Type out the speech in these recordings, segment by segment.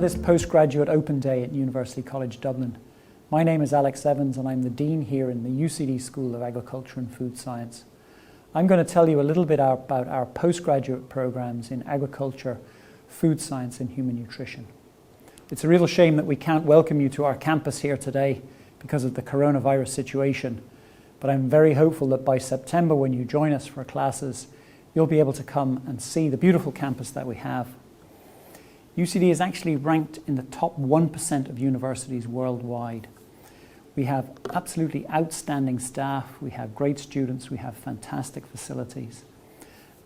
this postgraduate open day at University College Dublin. My name is Alex Evans and I'm the Dean here in the UCD School of Agriculture and Food Science. I'm going to tell you a little bit about our postgraduate programs in agriculture, food science and human nutrition. It's a real shame that we can't welcome you to our campus here today because of the coronavirus situation, but I'm very hopeful that by September, when you join us for classes, you'll be able to come and see the beautiful campus that we have. UCD is actually ranked in the top 1% of universities worldwide. We have absolutely outstanding staff, we have great students, we have fantastic facilities.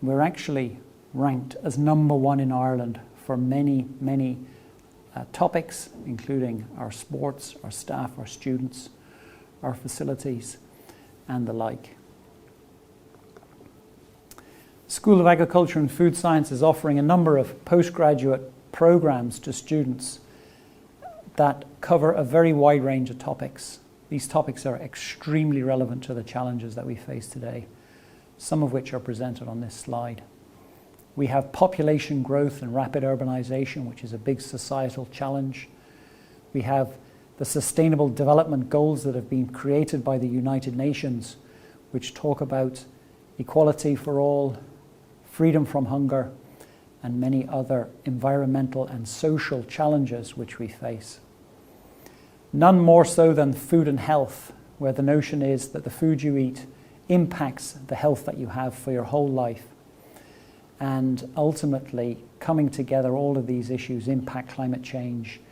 We're actually ranked as #1 in Ireland for many topics, including our sports, our staff, our students, our facilities, and the like. School of Agriculture and Food Science is offering a number of postgraduate programs to students that cover a very wide range of topics. These topics are extremely relevant to the challenges that we face today, some of which are presented on this slide. We have population growth and rapid urbanization, which is a big societal challenge. We have the Sustainable Development Goals that have been created by the United Nations, which talk about equality for all, freedom from hunger, and many other environmental and social challenges which we face. None more so than food and health, where the notion is that the food you eat impacts the health that you have for your whole life. And ultimately, coming together, all of these issues impact climate change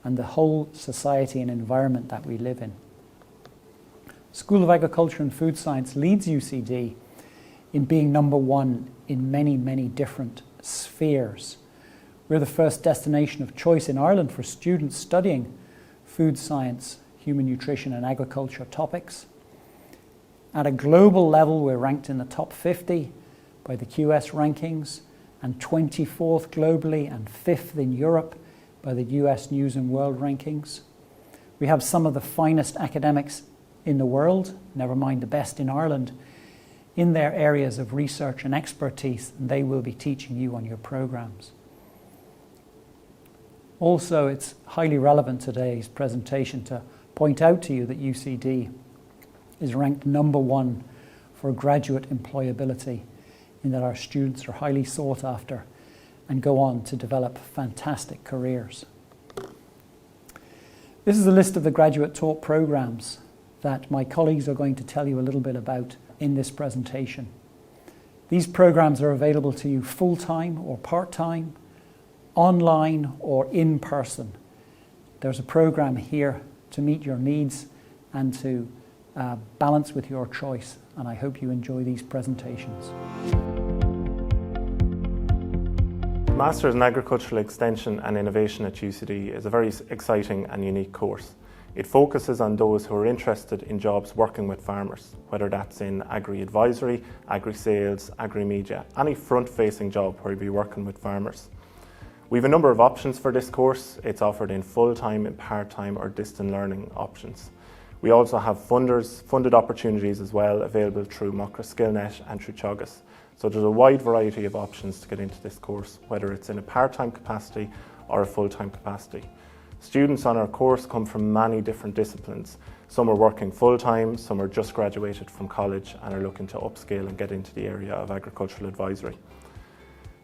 and the whole society and environment that we live in. School of Agriculture and Food Science leads UCD in being #1 in many different spheres. We're the first destination of choice in Ireland for students studying food science, human nutrition and agriculture topics. At a global level, we're ranked in the top 50 by the QS rankings and 24th globally and 5th in Europe by the US News and World rankings. We have some of the finest academics in the world, never mind the best in Ireland, in their areas of research and expertise, and they will be teaching you on your programs. Also, it's highly relevant today's presentation to point out to you that UCD is ranked #1 for graduate employability, in that our students are highly sought after and go on to develop fantastic careers. This is a list of the graduate taught programs that my colleagues are going to tell you a little bit about in this presentation. These programs are available to you full-time or part-time, online or in person. There's a program here to meet your needs and to balance with your choice, and I hope you enjoy these presentations. Masters in Agricultural Extension and Innovation at UCD is a very exciting and unique course. It focuses on those who are interested in jobs working with farmers, whether that's in agri-advisory, agri-sales, agri-media, any front-facing job where you'll be working with farmers. We have a number of options for this course. It's offered in full-time, in part-time or distant learning options. We also have funded opportunities as well available through Macra Skillnet and through Teagasc. So there's a wide variety of options to get into this course, whether it's in a part-time capacity or a full-time capacity. Students on our course come from many different disciplines. Some are working full-time, some are just graduated from college and are looking to upscale and get into the area of agricultural advisory.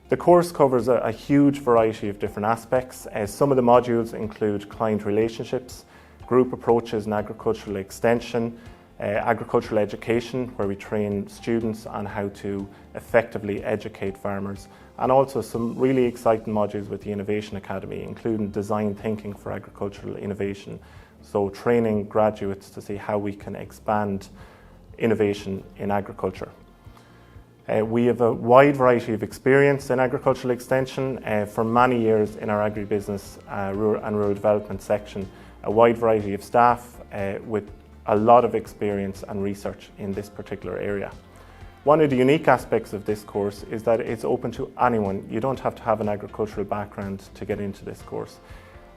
The course covers a huge variety of different aspects. Some of the modules include client relationships, group approaches in agricultural extension, agricultural education, where we train students on how to effectively educate farmers, and also some really exciting modules with the Innovation Academy, including design thinking for agricultural innovation. So training graduates to see how we can expand innovation in agriculture. We have a wide variety of experience in agricultural extension for many years in our agribusiness and rural development section, a wide variety of staff with a lot of experience and research in this particular area. One of the unique aspects of this course is that it's open to anyone. You don't have to have an agricultural background to get into this course.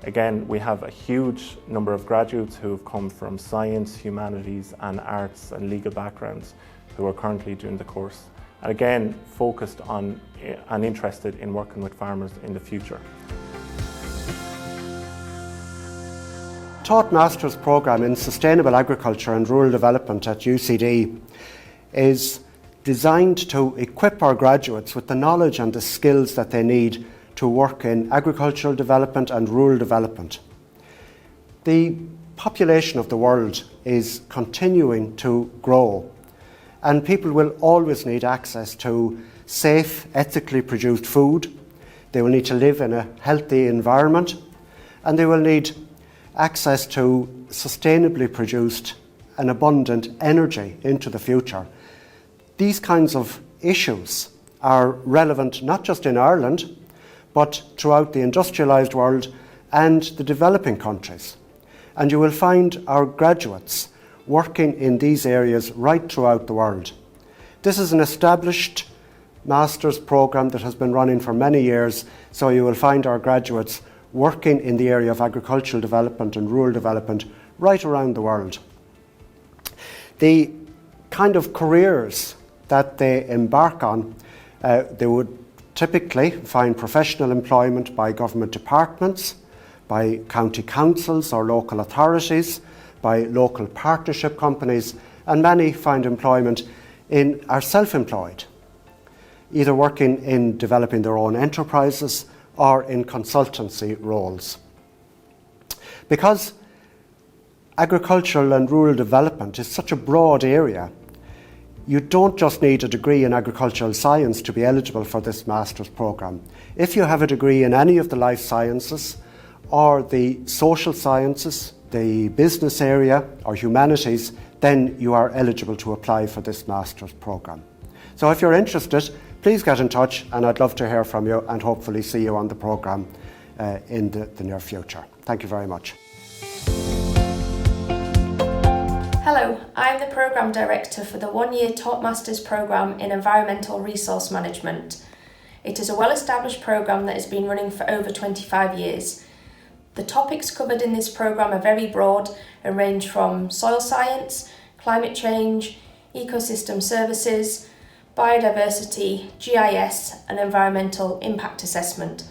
Again, we have a huge number of graduates who have come from science, humanities and arts and legal backgrounds who are currently doing the course. And again, focused on and interested in working with farmers in the future. taught Master's Programme in Sustainable Agriculture and Rural Development at UCD is designed to equip our graduates with the knowledge and the skills that they need to work in agricultural development and rural development. The population of the world is continuing to grow, and people will always need access to safe, ethically produced food. They will need to live in a healthy environment, and they will need access to sustainably produced and abundant energy into the future. These kinds of issues are relevant not just in Ireland, but throughout the industrialised world and the developing countries. And you will find our graduates working in these areas right throughout the world. This is an established master's programme that has been running for many years, so you will find our graduates working in the area of agricultural development and rural development right around the world. The kind of careers that they embark on, they would typically find professional employment by government departments, by county councils or local authorities, by local partnership companies, and many find employment are self-employed, either working in developing their own enterprises or in consultancy roles. Because agricultural and rural development is such a broad area, you don't just need a degree in agricultural science to be eligible for this master's programme. If you have a degree in any of the life sciences or the social sciences, the business area or humanities, then you are eligible to apply for this master's programme. So if you're interested, please get in touch, and I'd love to hear from you and hopefully see you on the programme in the near future. Thank you very much. Hello, I'm the Programme Director for the one-year Taught Masters Programme in Environmental Resource Management. It is a well-established programme that has been running for over 25 years. The topics covered in this programme are very broad and range from soil science, climate change, ecosystem services, biodiversity, GIS and environmental impact assessment.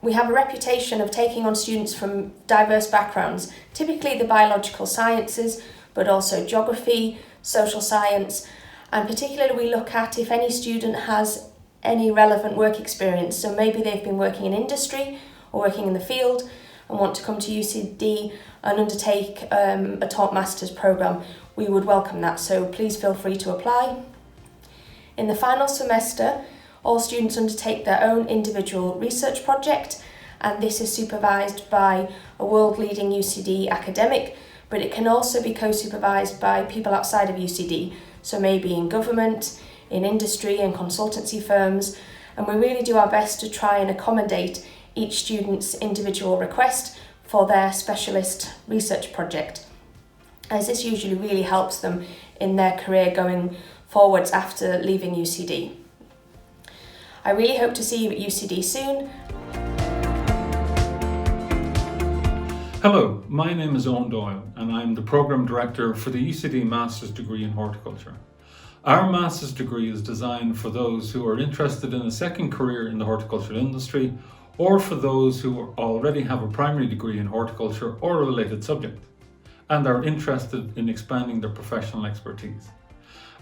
We have a reputation of taking on students from diverse backgrounds, typically the biological sciences, but also geography, social science, and particularly we look at if any student has any relevant work experience. So maybe they've been working in industry or working in the field and want to come to UCD and undertake a Taught Masters programme. We would welcome that, so please feel free to apply. In the final semester, all students undertake their own individual research project, and this is supervised by a world-leading UCD academic, but it can also be co-supervised by people outside of UCD, so maybe in government, in industry and consultancy firms, and we really do our best to try and accommodate each student's individual request for their specialist research project, as this usually really helps them in their career going forwards after leaving UCD. I really hope to see you at UCD soon. Hello, my name is Owen Doyle and I'm the Programme Director for the UCD Master's degree in Horticulture. Our Master's degree is designed for those who are interested in a second career in the horticultural industry, or for those who already have a primary degree in horticulture or a related subject and are interested in expanding their professional expertise.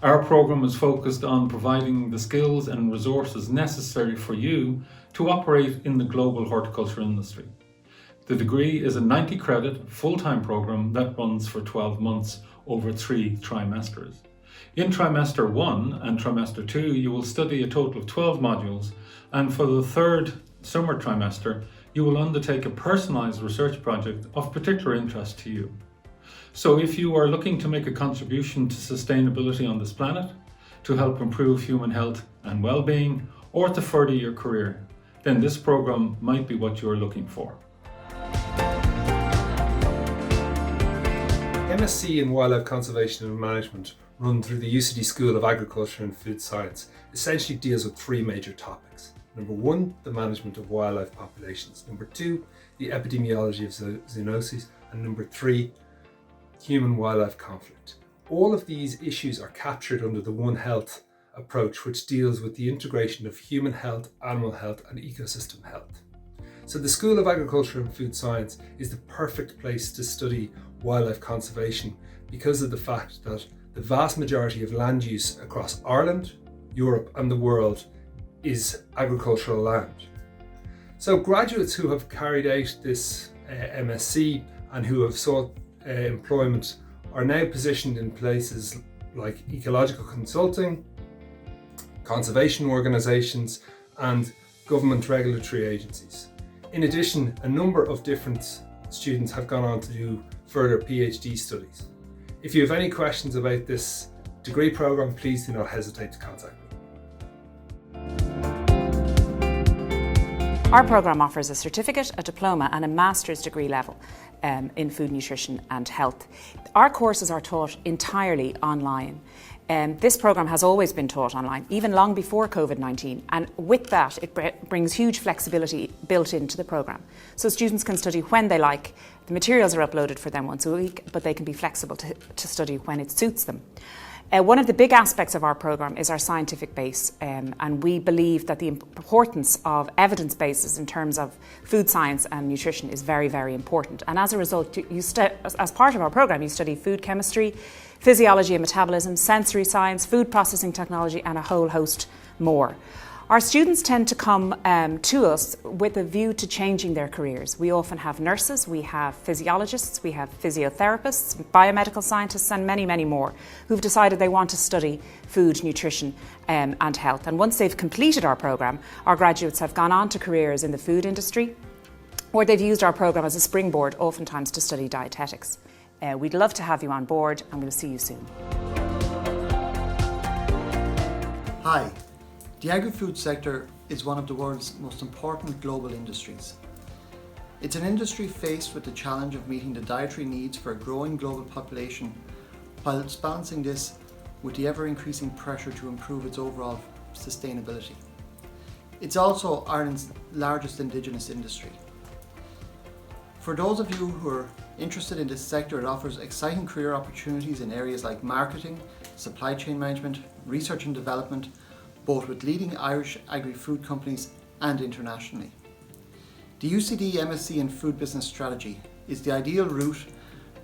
Our programme is focused on providing the skills and resources necessary for you to operate in the global horticulture industry. The degree is a 90 credit full-time programme that runs for 12 months over 3 trimesters. In trimester 1 and trimester 2 you will study a total of 12 modules, and for the third summer trimester you will undertake a personalised research project of particular interest to you. So if you are looking to make a contribution to sustainability on this planet, to help improve human health and well-being, or to further your career, then this programme might be what you are looking for. MSc in Wildlife Conservation and Management, run through the UCD School of Agriculture and Food Science, essentially deals with 3 major topics. Number 1, the management of wildlife populations. Number 2, the epidemiology of zoonoses. And number 3, human-wildlife conflict. All of these issues are captured under the One Health approach, which deals with the integration of human health, animal health and ecosystem health. So the School of Agriculture and Food Science is the perfect place to study wildlife conservation because of the fact that the vast majority of land use across Ireland, Europe and the world is agricultural land. So graduates who have carried out this MSc and who have sought employment are now positioned in places like ecological consulting, conservation organisations and government regulatory agencies. In addition, a number of different students have gone on to do further PhD studies. If you have any questions about this degree programme, please do not hesitate to contact me. Our programme offers a certificate, a diploma and a master's degree level in food, nutrition and health. Our courses are taught entirely online. This programme has always been taught online, even long before COVID-19, and with that it brings huge flexibility built into the programme. So students can study when they like. The materials are uploaded for them once a week, but they can be flexible to study when it suits them. One of the big aspects of our programme is our scientific base, and we believe that the importance of evidence bases in terms of food science and nutrition is very, very important. And as a result, as part of our programme, you study food chemistry, physiology and metabolism, sensory science, food processing technology and a whole host more. Our students tend to come to us with a view to changing their careers. We often have nurses, we have physiologists, we have physiotherapists, biomedical scientists and many, many more who've decided they want to study food, nutrition and health. And once they've completed our programme, our graduates have gone on to careers in the food industry, or they've used our programme as a springboard, oftentimes to study dietetics. We'd love to have you on board and we'll see you soon. Hi. The agri-food sector is one of the world's most important global industries. It's an industry faced with the challenge of meeting the dietary needs for a growing global population, whilst balancing this with the ever-increasing pressure to improve its overall sustainability. It's also Ireland's largest indigenous industry. For those of you who are interested in this sector, it offers exciting career opportunities in areas like marketing, supply chain management, research and development, both with leading Irish agri-food companies and internationally. The UCD MSc in Food Business Strategy is the ideal route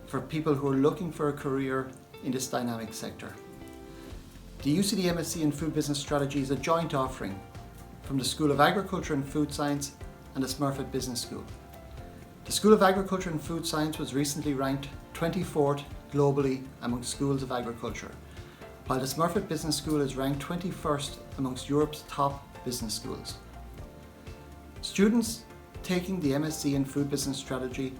for people who are looking for a career in this dynamic sector. The UCD MSc in Food Business Strategy is a joint offering from the School of Agriculture and Food Science and the Smurfit Business School. The School of Agriculture and Food Science was recently ranked 24th globally among schools of agriculture, while the Smurfit Business School is ranked 21st amongst Europe's top business schools. Students taking the MSc in Food Business Strategy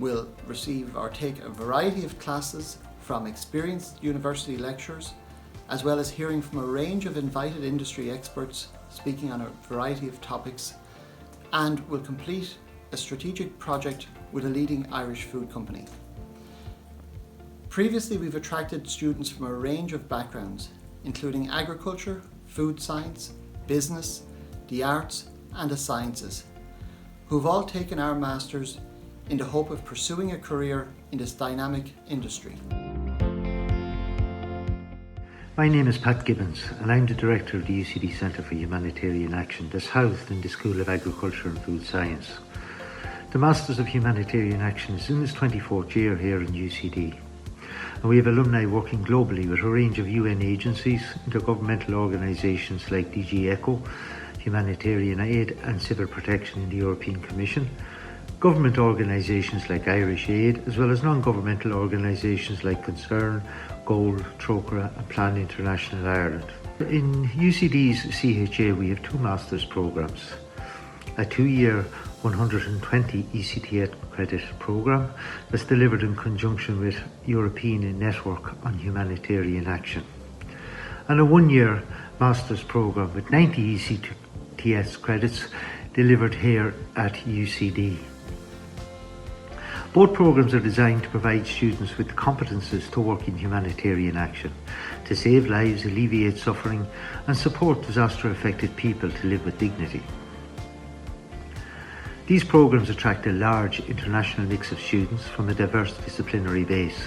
will receive or take a variety of classes from experienced university lecturers, as well as hearing from a range of invited industry experts speaking on a variety of topics, and will complete a strategic project with a leading Irish food company. Previously, we've attracted students from a range of backgrounds, including agriculture, food science, business, the arts and the sciences, who've all taken our masters in the hope of pursuing a career in this dynamic industry. My name is Pat Gibbons and I'm the Director of the UCD Centre for Humanitarian Action that's housed in the School of Agriculture and Food Science. The Masters of Humanitarian Action is in its 24th year here in UCD. And we have alumni working globally with a range of UN agencies, intergovernmental organisations like DG ECHO, Humanitarian Aid and Civil Protection in the European Commission, government organisations like Irish Aid, as well as non-governmental organisations like Concern, Goal, Trócaire and Plan International Ireland. In UCD's CHA we have two Masters programmes, a 2-year 120 ECTS credit programme that's delivered in conjunction with European Network on Humanitarian Action, and a 1-year Masters programme with 90 ECTS credits delivered here at UCD. Both programmes are designed to provide students with the competences to work in humanitarian action, to save lives, alleviate suffering and support disaster-affected people to live with dignity. These programmes attract a large international mix of students from a diverse disciplinary base,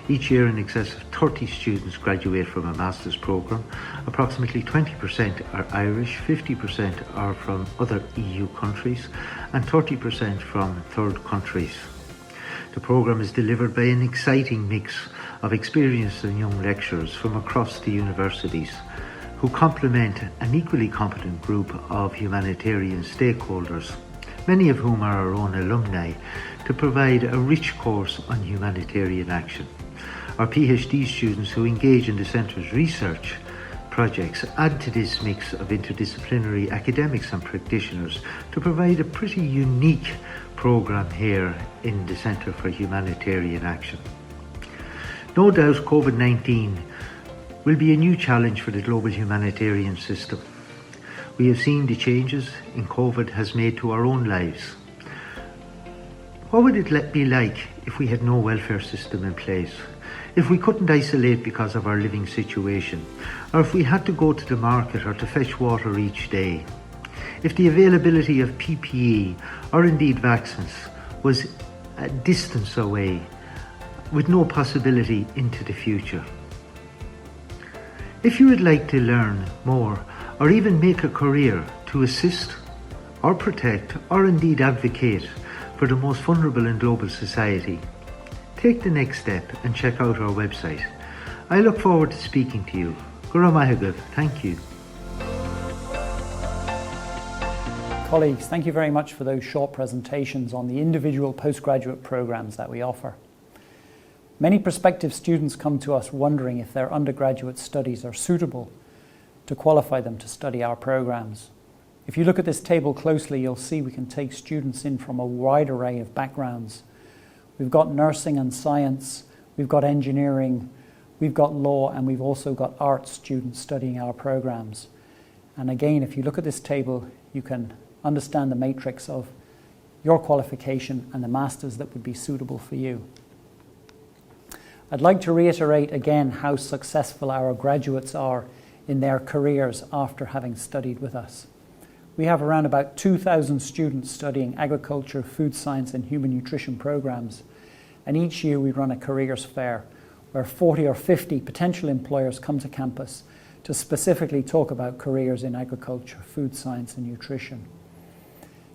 Each year in excess of 30 students graduate from a master's programme. Approximately 20% are Irish, 50% are from other EU countries and 30% from third countries. The programme is delivered by an exciting mix of experienced and young lecturers from across the universities who complement an equally competent group of humanitarian stakeholders, many of whom are our own alumni, to provide a rich course on humanitarian action. Our PhD students who engage in the Centre's research projects add to this mix of interdisciplinary academics and practitioners to provide a pretty unique programme here in the Centre for Humanitarian Action. No doubt COVID-19 will be a new challenge for the global humanitarian system. We have seen the changes in COVID has made to our own lives. What would it be like if we had no welfare system in place? If we couldn't isolate because of our living situation? Or if we had to go to the market or to fetch water each day? If the availability of PPE or indeed vaccines was a distance away with no possibility into the future? If you would like to learn more or even make a career to assist or protect or indeed advocate for the most vulnerable in global society, take the next step and check out our website. I look forward to speaking to you. Gura Mahagav, thank you. Colleagues, thank you very much for those short presentations on the individual postgraduate programs that we offer. Many prospective students come to us wondering if their undergraduate studies are suitable to qualify them to study our programs. If you look at this table closely, you'll see we can take students in from a wide array of backgrounds. We've got nursing and science, we've got engineering, we've got law, and we've also got arts students studying our programs. And again, if you look at this table, you can understand the matrix of your qualification and the masters that would be suitable for you. I'd like to reiterate again how successful our graduates are in their careers after having studied with us. We have around about 2,000 students studying agriculture, food science and human nutrition programs, and each year we run a careers fair where 40 or 50 potential employers come to campus to specifically talk about careers in agriculture, food science and nutrition.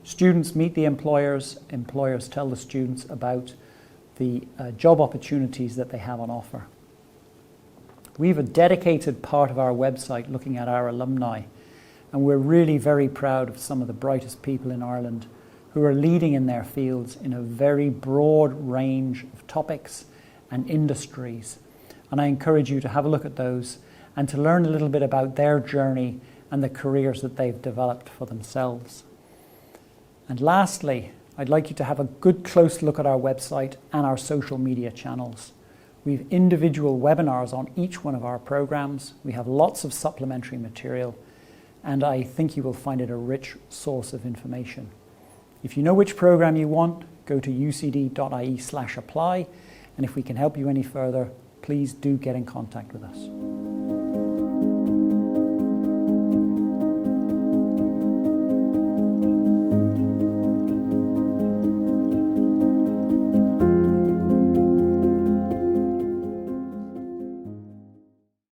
Students meet the employers, employers tell the students about the job opportunities that they have on offer. We have a dedicated part of our website looking at our alumni, and we're really very proud of some of the brightest people in Ireland who are leading in their fields in a very broad range of topics and industries. And I encourage you to have a look at those and to learn a little bit about their journey and the careers that they've developed for themselves. And lastly, I'd like you to have a good close look at our website and our social media channels. We have individual webinars on each one of our programs. We have lots of supplementary material, and I think you will find it a rich source of information. If you know which program you want, go to ucd.ie/apply, and if we can help you any further, please do get in contact with us.